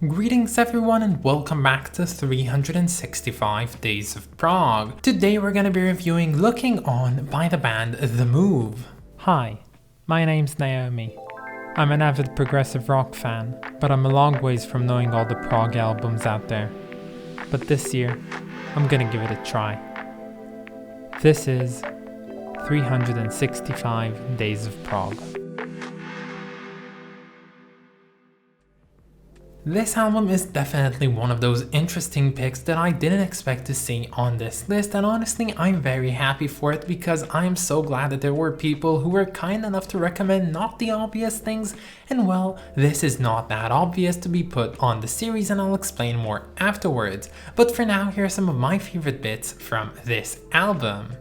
Greetings everyone and welcome back to 365 Days of Prog. Today we're gonna be reviewing Looking On by the band The Move. Hi, my name's Naomi. I'm an avid progressive rock fan, but I'm a long ways from knowing all the prog albums out there. But this year, I'm gonna give it a try. This is 365 Days of Prog. This album is definitely one of those interesting picks that I didn't expect to see on this list, and honestly I'm very happy for it because I am so glad that there were people who were kind enough to recommend not the obvious things, and well, this is not that obvious to be put on the series and I'll explain more afterwards. But for now, here are some of my favorite bits from this album.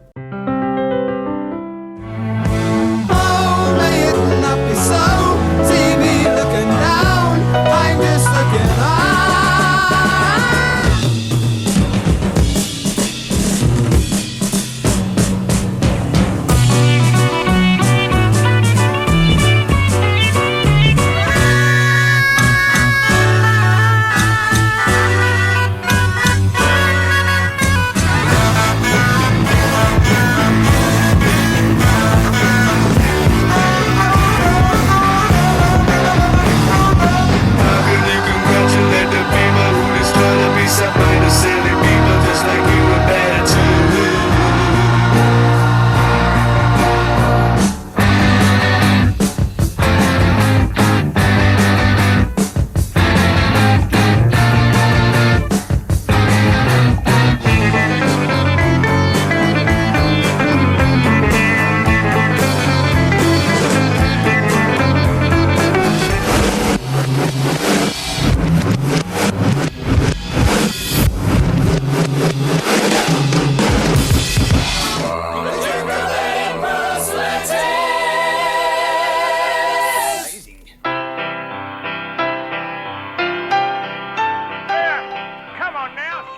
Oh, may it not be so, see me looking down, I'm just looking up.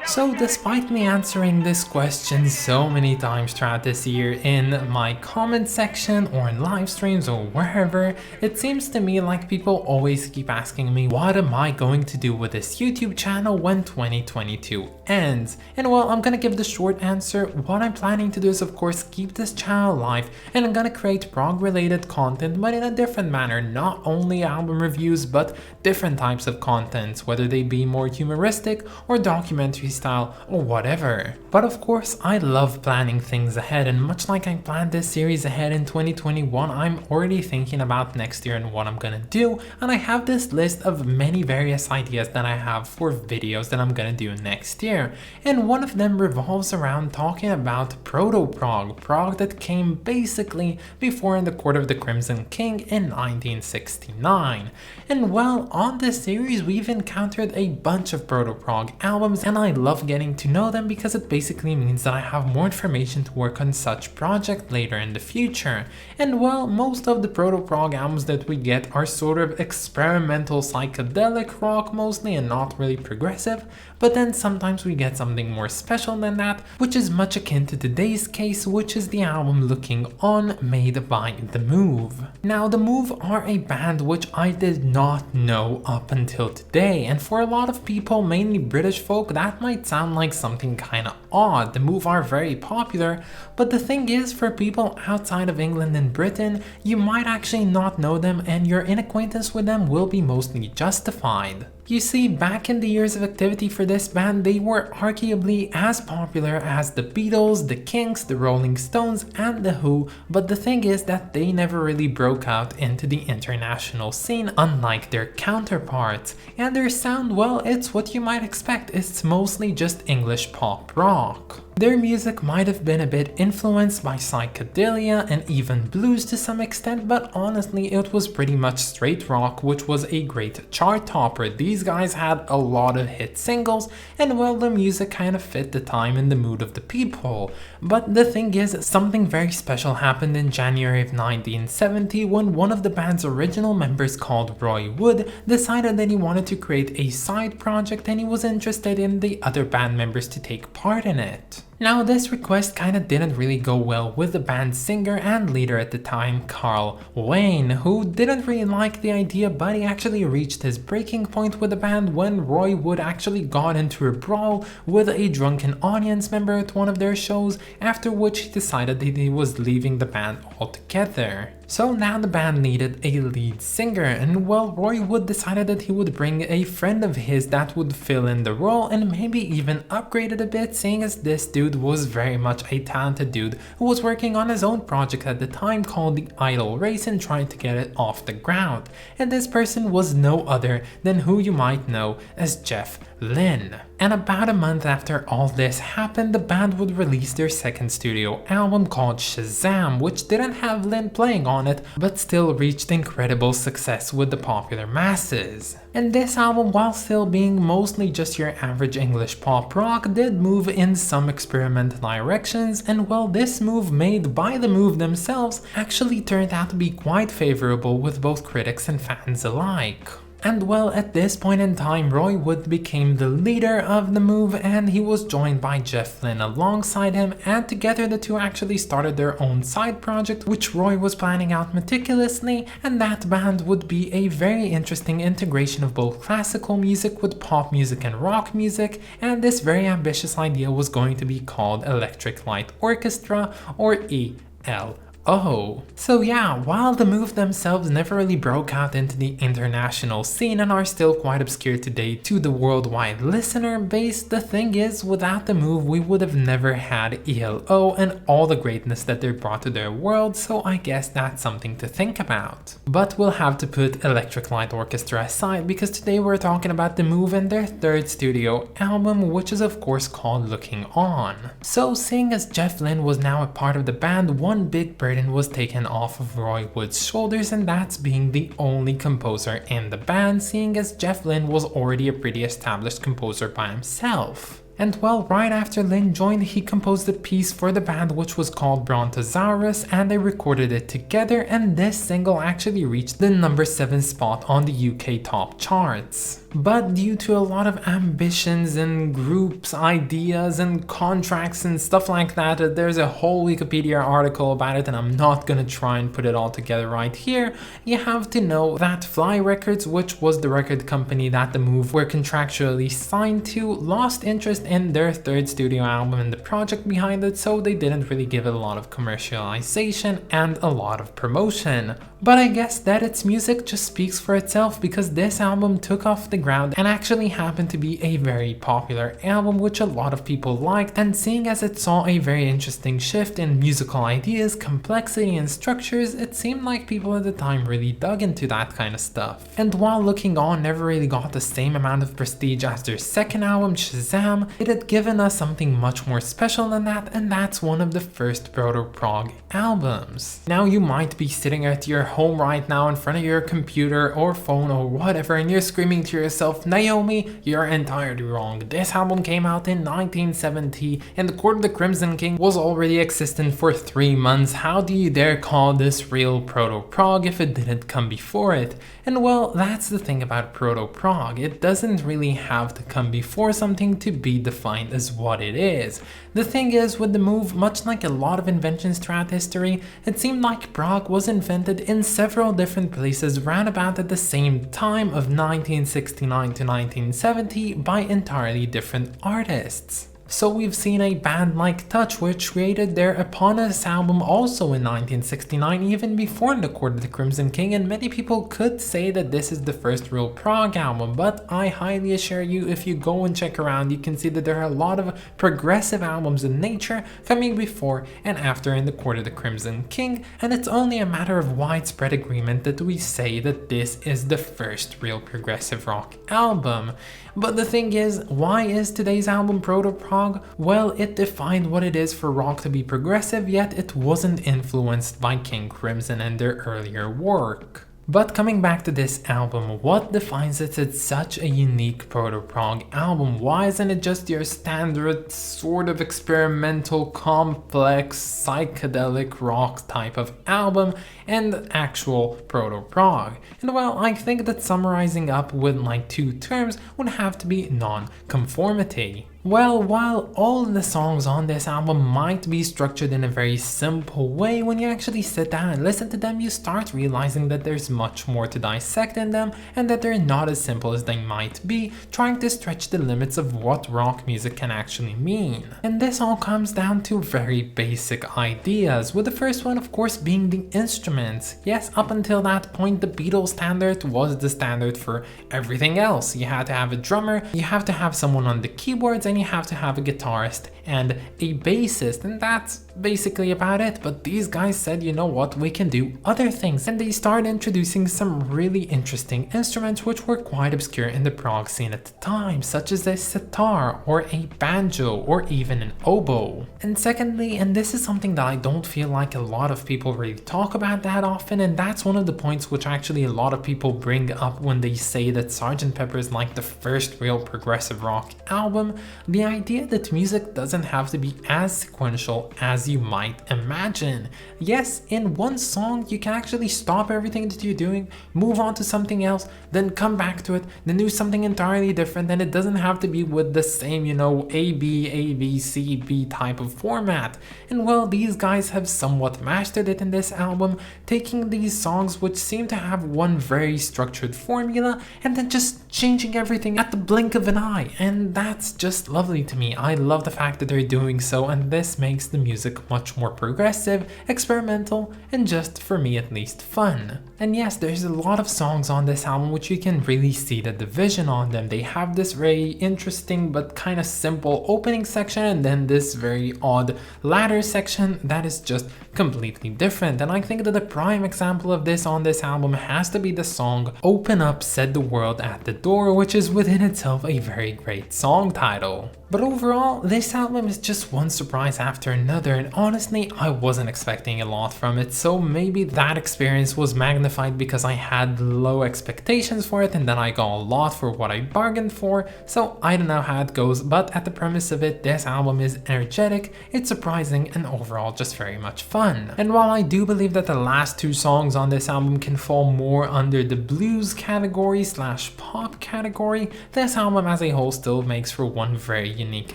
So despite me answering this question so many times throughout this year in my comment section or in live streams or wherever, it seems to me like people always keep asking me what am I going to do with this YouTube channel when 2022 ends. And well, I'm gonna give the short answer. What I'm planning to do is of course keep this channel alive, and I'm gonna create prog related content but in a different manner, not only album reviews but different types of contents, whether they be more humoristic or documentary style or whatever. But of course I love planning things ahead, and much like I planned this series ahead in 2021, I'm already thinking about next year and what I'm gonna do, and I have this list of many various ideas that I have for videos that I'm gonna do next year, and one of them revolves around talking about proto-prog, prog that came basically before In the Court of the Crimson King in 1969. And well, on this series we've encountered a bunch of proto-prog albums, and I love getting to know them because it basically means that I have more information to work on such project later in the future. And well, most of the proto-prog albums that we get are sort of experimental psychedelic rock mostly and not really progressive, but then sometimes we get something more special than that, which is much akin to today's case, which is the album Looking On made by The Move. Now The Move are a band which I did not know up until today, and for a lot of people, mainly British folk, that might sound like something kinda odd. The Move are very popular, but the thing is, for people outside of England and Britain, you might actually not know them, and your inacquaintance with them will be mostly justified. You see, back in the years of activity for this band, they were arguably as popular as the Beatles, the Kinks, the Rolling Stones, and the Who, but the thing is that they never really broke out into the international scene, unlike their counterparts. And their sound, well, it's what you might expect. It's mostly just English pop rock. Their music might have been a bit influenced by psychedelia and even blues to some extent, but honestly it was pretty much straight rock, which was a great chart topper. These guys had a lot of hit singles, and well, the music kind of fit the time and the mood of the people. But the thing is, something very special happened in January of 1970 when one of the band's original members, called Roy Wood, decided that he wanted to create a side project and he was interested in the other band members to take part in it. Now this request kinda didn't really go well with the band's singer and leader at the time, Carl Wayne, who didn't really like the idea, but he actually reached his breaking point with the band when Roy Wood actually got into a brawl with a drunken audience member at one of their shows, after which he decided that he was leaving the band altogether. So now the band needed a lead singer, and well, Roy Wood decided that he would bring a friend of his that would fill in the role and maybe even upgrade it a bit, seeing as this dude was very much a talented dude who was working on his own project at the time called The Idol Race and trying to get it off the ground. And this person was no other than who you might know as Jeff Lynne. And about a month after all this happened, the band would release their second studio album called Shazam, which didn't have Lynne playing on it, but still reached incredible success with the popular masses. And this album, while still being mostly just your average English pop rock, did move in some experimental directions, and well, this move made by the Move themselves actually turned out to be quite favorable with both critics and fans alike. And well, at this point in time, Roy Wood became the leader of the Move, and he was joined by Jeff Lynne alongside him, and together the two actually started their own side project, which Roy was planning out meticulously, and that band would be a very interesting integration of both classical music with pop music and rock music, and this very ambitious idea was going to be called Electric Light Orchestra, or ELO. So yeah, while the Move themselves never really broke out into the international scene and are still quite obscure today to the worldwide listener base, the thing is, without the Move we would have never had ELO and all the greatness that they brought to their world, so I guess that's something to think about. But we'll have to put Electric Light Orchestra aside, because today we're talking about the Move and their third studio album, which is of course called Looking On. So seeing as Jeff Lynne was now a part of the band, one big burden was taken off of Roy Wood's shoulders, and that's being the only composer in the band, seeing as Jeff Lynne was already a pretty established composer by himself. And well, right after Lynne joined, he composed a piece for the band which was called Brontosaurus, and they recorded it together, and this single actually reached the number 7 spot on the UK top charts. But due to a lot of ambitions and groups, ideas and contracts and stuff like that, there's a whole Wikipedia article about it, and I'm not gonna try and put it all together right here. You have to know that Fly Records, which was the record company that the Move were contractually signed to, lost interest in their third studio album and the project behind it, so they didn't really give it a lot of commercialization and a lot of promotion. But I guess that its music just speaks for itself, because this album took off the ground and actually happened to be a very popular album which a lot of people liked, and seeing as it saw a very interesting shift in musical ideas, complexity and structures, it seemed like people at the time really dug into that kind of stuff. And while Looking On never really got the same amount of prestige as their second album, Shazam, it had given us something much more special than that, and that's one of the first proto-prog albums. Now you might be sitting at your home right now in front of your computer or phone or whatever, and you're screaming to yourself, Naomi, you're entirely wrong. This album came out in 1970 and the Court of the Crimson King was already existent for 3 months. How do you dare call this real proto-prog if it didn't come before it? And well, that's the thing about proto-prog. It doesn't really have to come before something to be defined as what it is. The thing is, with the Move, much like a lot of inventions throughout history, it seemed like prog was invented in several different places round about at the same time of 1969 to 1970 by entirely different artists. So we've seen a band like Touch, which created their Eponymous album also in 1969, even before The Court of the Crimson King, and many people could say that this is the first real prog album, but I highly assure you, if you go and check around, you can see that there are a lot of progressive albums in nature coming before and after in The Court of the Crimson King, and it's only a matter of widespread agreement that we say that this is the first real progressive rock album. But the thing is, why is today's album proto-prog? Well, it defined what it is for rock to be progressive, yet it wasn't influenced by King Crimson and their earlier work. But coming back to this album, what defines it as such a unique proto-prog album? Why isn't it just your standard sort of experimental, complex, psychedelic rock type of album and actual proto-prog? And well, I think that summarizing up with like 2 terms would have to be non-conformity. Well, while all the songs on this album might be structured in a very simple way, when you actually sit down and listen to them, you start realizing that there's much more to dissect in them and that they're not as simple as they might be, trying to stretch the limits of what rock music can actually mean. And this all comes down to very basic ideas, with the first one of course being the instruments. Yes, up until that point the Beatles standard was the standard for everything else. You had to have a drummer, you have to have someone on the keyboards, and you have to have a guitarist and a bassist, and that's basically about it. But these guys said, you know what, we can do other things, and they started introducing some really interesting instruments which were quite obscure in the prog scene at the time, such as a sitar or a banjo or even an oboe. And secondly, and this is something that I don't feel like a lot of people really talk about that often, and that's one of the points which actually a lot of people bring up when they say that Sgt. Pepper is like the first real progressive rock album, the idea that music doesn't have to be as sequential as you might imagine. Yes, in one song you can actually stop everything that you're doing, move on to something else, then come back to it, then do something entirely different, and it doesn't have to be with the same, you know, A, B, C, B type of format. And well, these guys have somewhat mastered it in this album, taking these songs which seem to have one very structured formula and then just changing everything at the blink of an eye, and that's just lovely to me. I love the fact that they're doing so, and this makes the music much more progressive, experimental, and just, for me at least, fun. And yes, there's a lot of songs on this album which you can really see the division on them. They have this very interesting but kind of simple opening section, and then this very odd latter section that is just completely different. And I think that the prime example of this on this album has to be the song Open Up, Set the World at the Door, which is within itself a very great song title. But overall, this album is just one surprise after another, and honestly, I wasn't expecting a lot from it, so maybe that experience was magnified because I had low expectations for it and then I got a lot for what I bargained for, so I don't know how it goes, but at the premise of it, this album is energetic, it's surprising, and overall just very much fun. And while I do believe that the last two songs on this album can fall more under the blues category / pop category, this album as a whole still makes for one very unique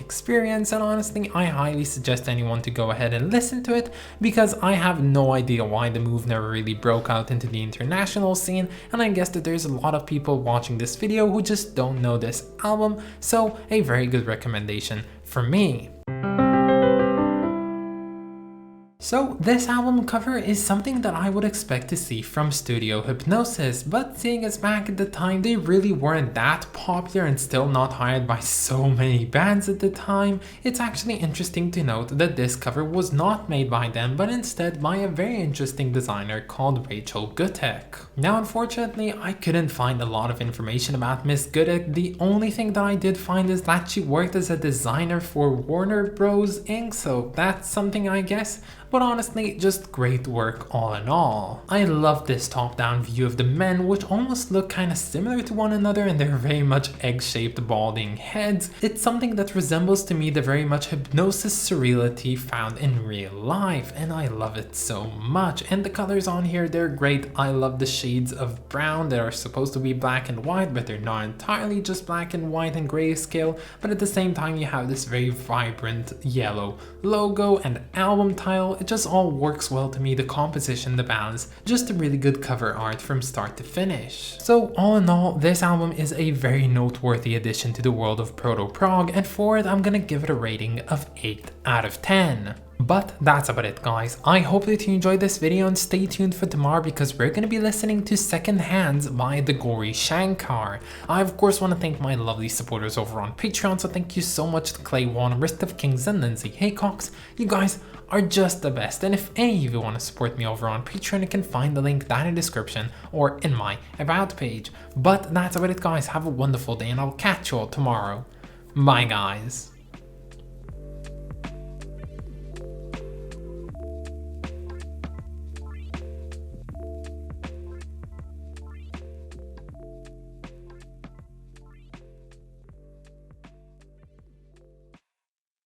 experience, and honestly I highly suggest anyone to go ahead and listen to it, because I have no idea why the move never really broke out into the international scene, and I guess that there's a lot of people watching this video who just don't know this album, so a very good recommendation for me. So this album cover is something that I would expect to see from Studio Hypnosis, but seeing as back at the time they really weren't that popular and still not hired by so many bands at the time, it's actually interesting to note that this cover was not made by them but instead by a very interesting designer called Rachel Gutek. Now unfortunately I couldn't find a lot of information about Miss Gutek. The only thing that I did find is that she worked as a designer for Warner Bros. Inc., so that's something I guess. But honestly, just great work all in all. I love this top-down view of the men, which almost look kind of similar to one another in their very much egg-shaped balding heads. It's something that resembles to me the very much hypnosis surreality found in real life, and I love it so much. And the colors on here, they're great. I love the shades of brown that are supposed to be black and white, but they're not entirely just black and white and grayscale, but at the same time you have this very vibrant yellow logo and album title. It just all works well to me, the composition, the balance, just a really good cover art from start to finish. So all in all, this album is a very noteworthy addition to the world of proto-prog, and for it I'm gonna give it a rating of 8 out of 10. But that's about it guys. I hope that you enjoyed this video and stay tuned for tomorrow because we're going to be listening to Second Hands by the Gauri Shankar. I of course want to thank my lovely supporters over on Patreon, so thank you so much to Clay Wan, Rist of Kings, and Lindsay Haycox. You guys are just the best, and if any of you want to support me over on Patreon, you can find the link down in the description or in my about page. But that's about it guys. Have a wonderful day and I'll catch you all tomorrow. Bye guys.